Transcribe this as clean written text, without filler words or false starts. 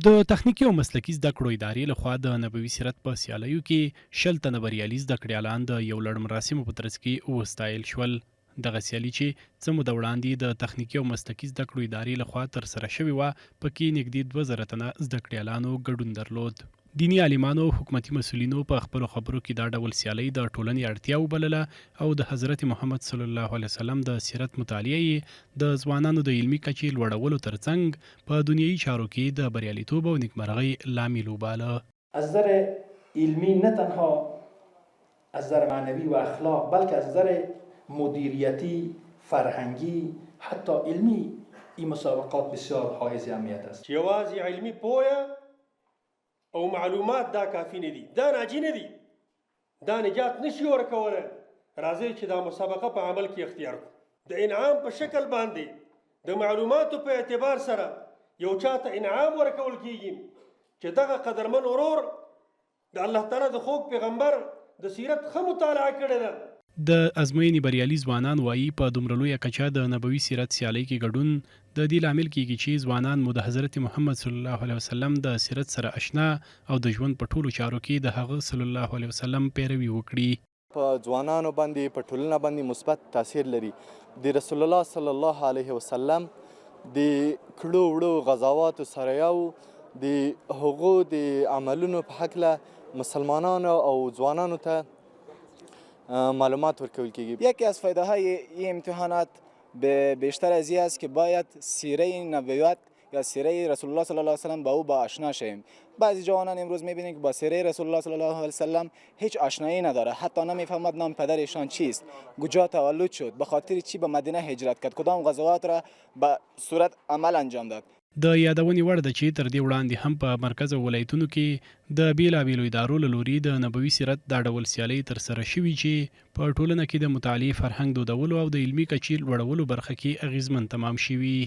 د تخنیکي او مسلکي زده کړو ادارې لخوا د نبوي سیرت په سیالیو کې 10 تنه بریالي زده کړیالان د یو لړ مراسمو په ترڅ کې وستایل شول. دغه سیالي چې څه موده وړاندې د تخنیکي او مسلکي زده کړو ادارې لخوا ترسره شوې وه، پکې نږدې 2000 تنه زده کړیالانو ګډون درلود. دینی عالمانو او حکومتي مسؤلینو په خپلو خبرو کې دا ډول سیالۍ د ټولنې اړتیا وبلله او د حضرت محمد صلی الله علیه وسلم د سیرت مطالعه یې د ځوانانو د علمي کچې لوړولو ترڅنګ په دنیوي چارو کې د بریالیتوب او نیکمرغۍ لامل وباله. از نظر علمی نه تنها از نظر معنوی و اخلاق بلکه از نظر مدیریتی، فرهنگی، حتی علمی این مسابقات بسیار حائز اهمیت است. یوازې علمی پوهه او معلومات دا کافی نه دي، دا ناجی نه دي، دا نجات نشي ورکولی. راځئ چې دا مسابقه په عمل کې اختیار کړو. د انعام په شکل باندې د معلوماتو په اعتبار سره یو چاته انعام ورکول کیږي چې دغه قدرمن ورور د الله تعالی د خوږ پیغمبر د سیرت ښه مطالعه کړې ده. د ازموینې بریالي ځوانان وایي په دومره لویه کچه د نبوي سیرت سیالۍ کې ګډون د دې لامل کیږي چې ځوانان مو د حضرت محمد صلی الله علیه وسلم د سیرت سره اشنا او د ژوند په ټولو چارو کې د هغه صلی الله علیه وسلم پیروي وکړي. په ځوانانو باندې په ټولنه باندې مثبت تاثیر لري. د رسول الله صلی الله علیه وسلم د کړو وړو غزاواتو سره یو د هغو د عملونو په هکله مسلمانانو او ځوانانو ته معلومات ورکول کیږي. یکی از فایده های این امتحانات به بیشتر از این است که باید سیره نبوت یا سیره رسول الله صلی الله علیه وسلم با او با آشنا شویم. بعضی جوانان امروز میبینید که با سیره رسول الله صلی الله علیه وسلم هیچ آشنایی نداره، حتی نمیفهمد نام پدرشان چیست، کجا تولد شد، به خاطر چی به مدینه هجرت کرد، کدام غزوات را به صورت عمل انجام داد. د یادونې وړ ده چې تر دې وړاندې هم په مرکز او ولایتونو کې د بیلابیلو ادارو له لوري د نبوي سیرت دا ډول سیالۍ ترسره شوي چې په ټولنه کې د مطالعې فرهنګ دودولو او د علمي کچې لوړولو برخه کې اغیزمن تمام شوي.